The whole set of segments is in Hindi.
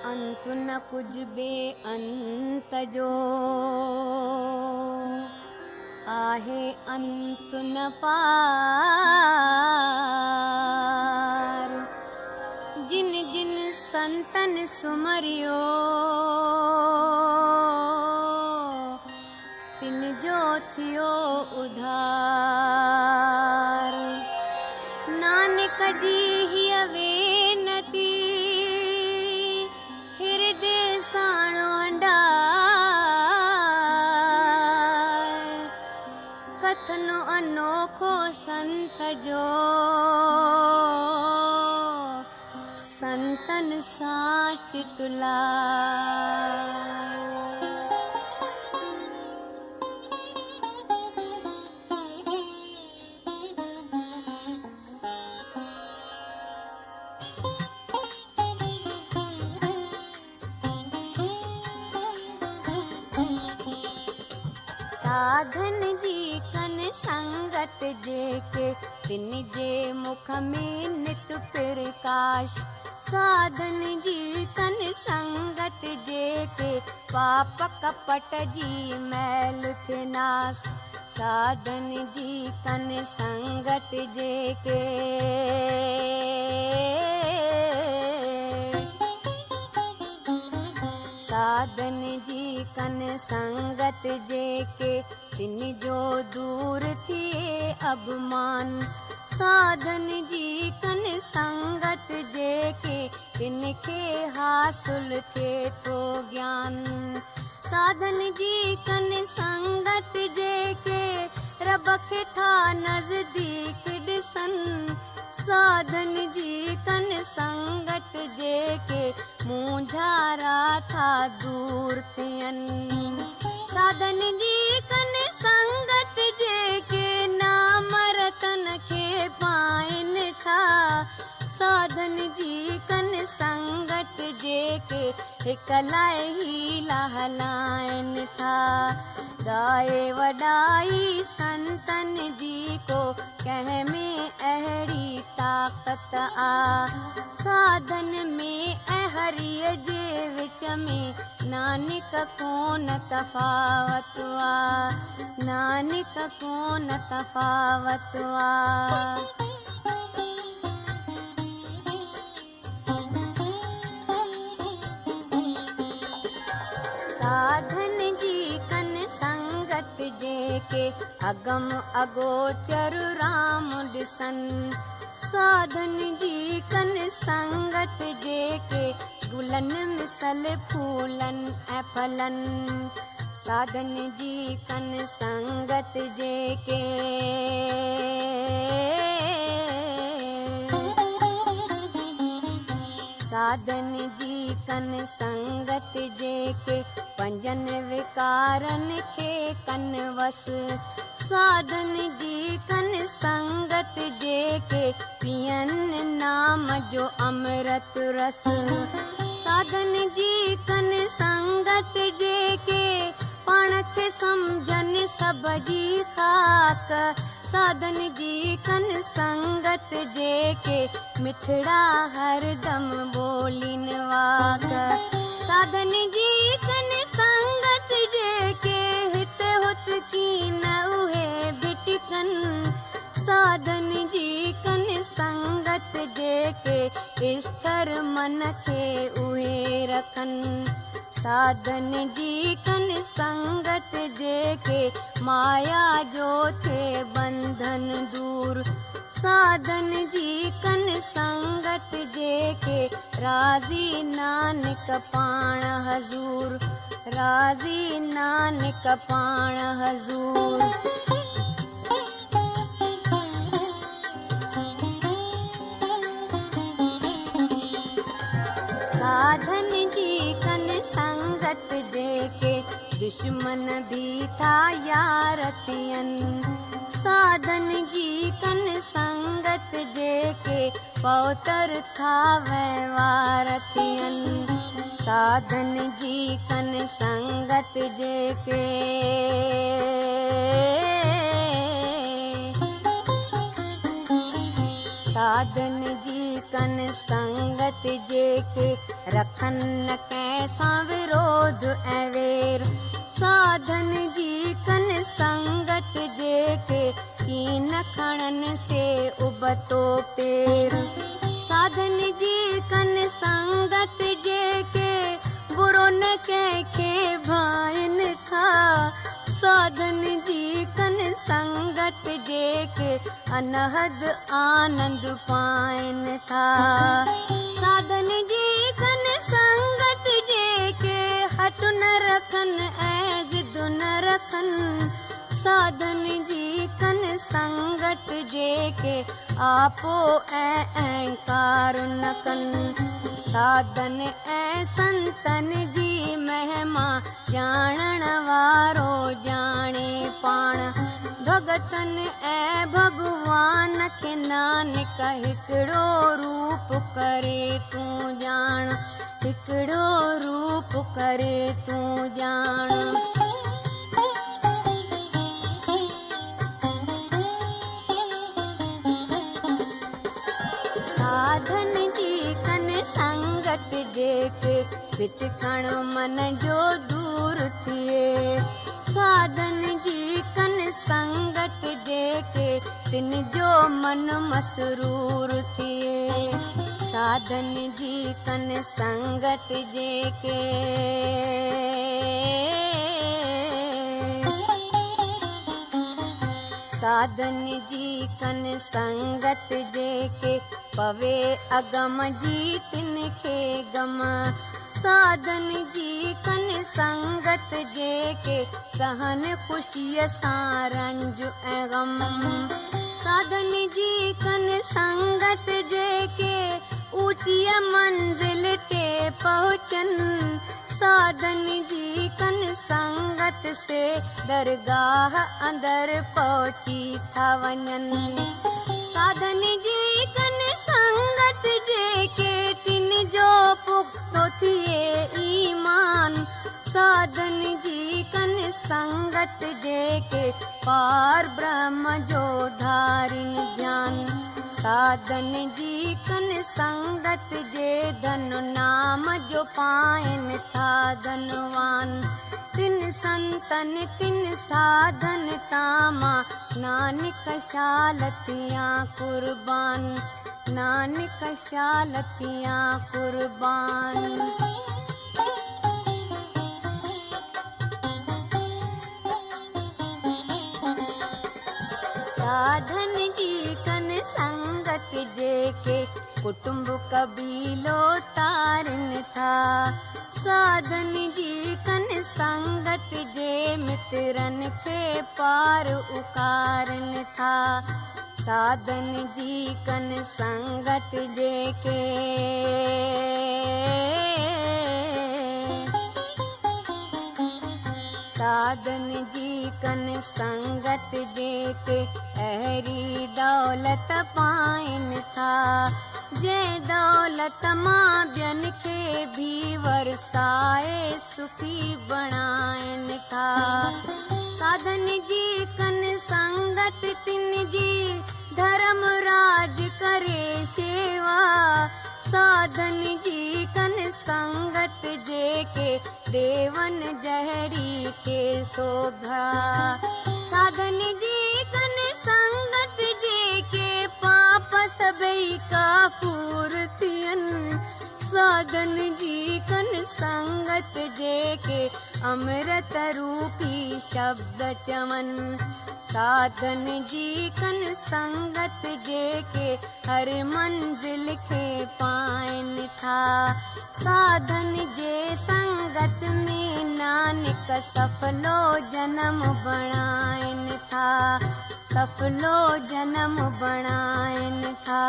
अंत न कुछ बेअंत जो आहे अंत न पार। जिन जिन संतन सुमरियो तिन जो थियो उधार। नानक जी हिय वेनती हृदय साणो अंडार। कथनो अनोखो संत जो संतन साच तुलार। साधन जी कन संगत जेके तिन जे मुख में नित प्रकाश। साधन जी कन संगत जेके पाप कपट जी मैल थे नाश। साधन जी कन संगत जेके साधन जी कन संगत जेके तिन जो दूर थिए अभिमान। साधन जी कन संगत जेके तिनके हासिल थे तो ज्ञान। साधन जी कन संगत जेके रब खे था नजदीक ॾिसन। साधन जी कन संगत जेके मुंझारा था दूर थियनि। साधन जी कन संगत जेके नाम रतन खे पाइनि था। साधन जी कन संगत जेके हिक लाइ ही लहलाइनि था। गाए वॾाई संतन जी को कंहिं में अहिड़ी ताक़त आ। साधन में ऐं हरीअ जे विच में नानक कोन तफ़ावत आ। नानक कोन तफ़ावत आ। साधन जी कन संगत जेके अगम अगोचर राम ॾिसन। साधन जी कन संगत जेके गुलन मिसल फूलन ऐं फलन। साधन जी कन संगत जेके साधन जी कन संगत जेके पंजन विकारन खे कन वस। साधन जी कन संगत जेके पियन नाम जो अमृत रस। साधन जी कन संगत जेके पाण खे सम्झन सब जी खाक। साधन जी कन संगत जेके मिठड़ा हरदम बोलिन वाक। साधन जी कन संगत जेके हित हुत की न उहे भिटकन। साधन जी कन संगत जेके स्थिर मन खे उहे रखन। साधन जी कन संगत जेके माया जो थे बंधन दूर। साधन जी कन संगत जेके राज़ी नानक पाण हज़ूर। राज़ी नानक पाण हज़ूर। साधन जी कन संगत जेके दुश्मन भी था यार थियनि। साधन जी कन संगत जेके पौतर था व्यवहार थियनि। साधन जी कन संगत जेके साधन जी कन संगत जे के रखन न कैसा विरोध एवेर। साधन जी कन संगत जे के कीन खणन से उबतो पेर। साधन जी कन संगत जे के बुरो न कह के भाइन था। साधन जी कन संगत जे के अनहद आनंद पाइन था। साधन जी कन संगत जे के हट न रखन ऐ जिद न रखन। साधन जी कन संगत जे के आपो अहंकार न कन। साधन ऐ संतन जी महिमा जाणण वारो जाने पाण। भगतन ऐ भगवान के नानक हिकड़ो रूप करे तू जान। हिकड़ो रूप करे तू जान। साधन जी कन संगत जे के बिटकण मन जो दूर थिए। साधन जी कन संगत जे के तिन जो मन मसरूर थिए। साधन जी कन संगत जे के साधन जी कन संगत जे के पवे अगम जी तिनखे गम। साधन जी कन संगत जे के सहन खुशीअ सां रंज ऐं गम। साधन जी कन संगत जे के ऊंची मंजिल ते पहुंचन। साधन जी कन संगत से दरगाह अंदर पहुंची था वञन। साधन जी कन संगत जे के तिन जो पुख्तो थिए ईमान। साधन जी कन संगत जे के पार ब्रह्म जो धारिन ज्ञान। साधन जी कन संगत जे धन नाम जो पाइन था धनवान। तिन संतन तिन साधन तामा नानक शालतियां कुर्बान। नानक शालतियां कुर्बान। साधन जी कन संगत जे के कुटुंब कबीलो तारन था। साधन जी कन संगत जे मित्रन के पार उकारन था। साधन जी कन संगत जे के साधन जी कन संगत जे के अहरी दौलत पाइन था। जे दौलत मां ॿियन खे भी वरसाए सुखी बणाइन था। साधन जी कन संगत तिन जी धर्म राज करे शेवा। साधन जी कन संगत जे के देवन जहरी के शोभा। साधन जी कन संगत जे के पाप सबई काफूर थियन। साधन जी कन संगत जे के अमृत रूपी शब्द चवन। साधन जी कन संगत जे के हर मंजिल के पाइन था। साधन जे संगत में नानक सफलो जन्म बणाइन था। सफलो जन्म बणाइन था।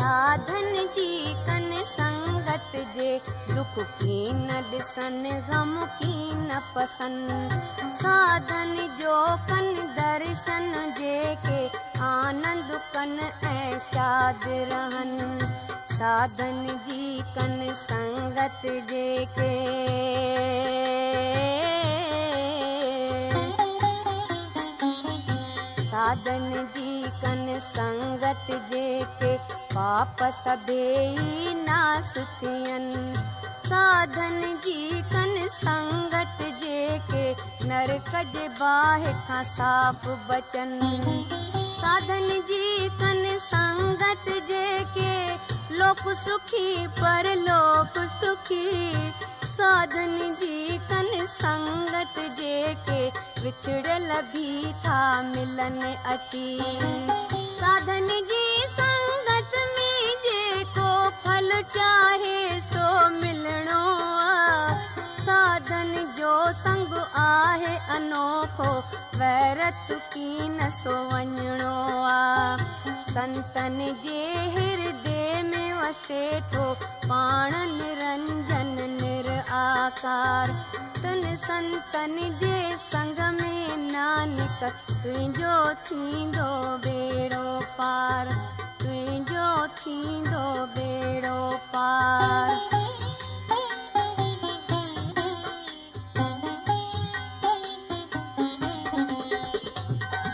साधन जी कन संगत जे दुख की न ॾिसन गम की न पसन। साधन जो कन दर्शन जे के आनंद कन ऐं शाद रहन। साधन जी कन संगत जे के साधन जी कन संगत जे के पाप सभेई नास थियन। साधन जी कन संगत जे के नरक जे बाहि खां साफ़ बचन। साधन जी कन संगत जे के लोक सुखी परलोक सुखी। साधन जी कन संगत जे के विछड़ल भी था मिलन अची। साधन जी संगत में जे को फल चाहे सो मिलणो आ। साधन जो संग आहे अनोखो वैरत की न सो वञणो आ। संतन जे हृदय में वसे थो पाण निरंजन निराकार। तन संतन जे संग में नानक तुंहिंजो थींदो बेड़ो पार। तुंहिंजो थींदो बेड़ो पार।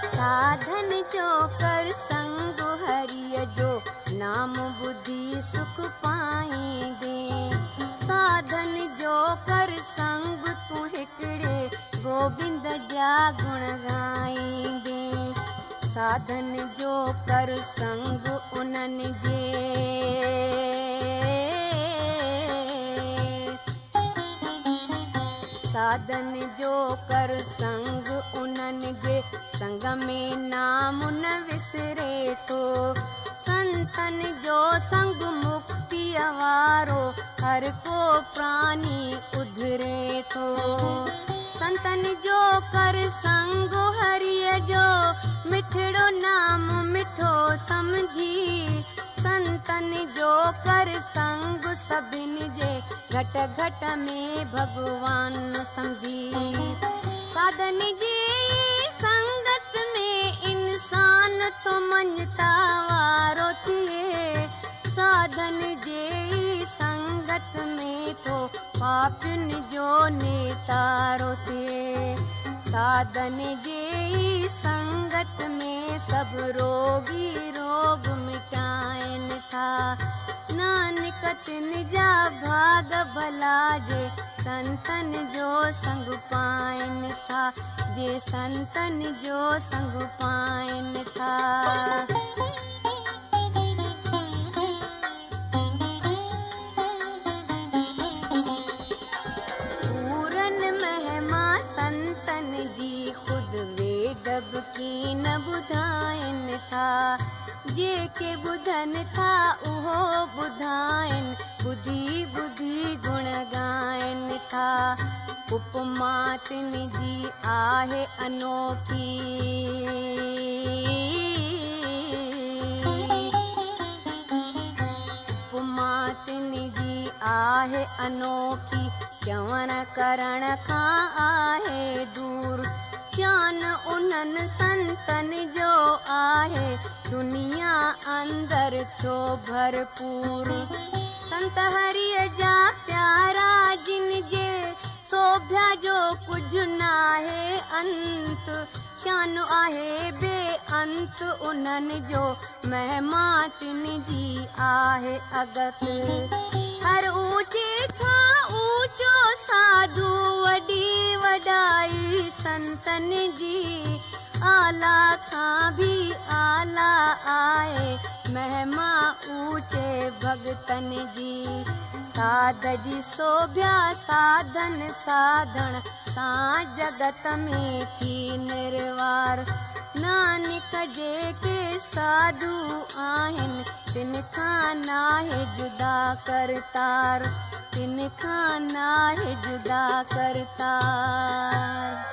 साधन जो कर संग हरिय जो नाम बुद्धि सुख पाएंगे। साधन जो कर संग तू हिकड़े गोविंद जा गुण गाएंगे। साधन जो कर संग उन्हनि जे साधन जो कर संग उन्हनि जे संग में नाम न विसरे थो। संतन जो संग मुक्ति वारो हर को प्राणी उधरे थो। संतन जो कर संग हरिय जो मिठड़ो नाम मिठो समझी। संतन जो कर संग सभिनि जे घट घट में भगवान समझी। साधन जी संगत में इंसान तो मञता वारो थिए। साधन जे संगत में तो पापिन जो नेतारो थिए। साधन जे संगत में सब रोगी रोग मिटाइन था। नानक तिन जा भाग भला जे संतन जो संग पाइन था। जे संतन जो संग पाइन था। पूरन महिमा संतन जी खुद वेदब की न बुधाइन था। जे के बुधन था उहो बुधाइन बुद्धि बुद्धि गुण गाइन था। उपमा तिन जी आहे अनोखी। उपमा तिन जी आहे अनोखी चवण करण खां आहे दूर। शान उन्हनि संतन जो आहे दुनिया अंदर थियो भरपूर। संत हरिय जा प्यारा जिन जे शोभ्या जो कुछ नाहे अंत। शान आहे बेअंत उन्हनि जो महिमा तिन जी आहे अगत। हर ऊंचे खां ऊंचो साधु वॾी वॾाई संतन जी। आला खां भी आला आहे महिमा ऊंचे भगतन जी। साध जी शोभ्या साधन साधण सां जगत में थी निर्वार। नानक जे के साधु आहिनि तिन खां नाहे जुदा करतार। तिन खां नाहे जुदा करतार।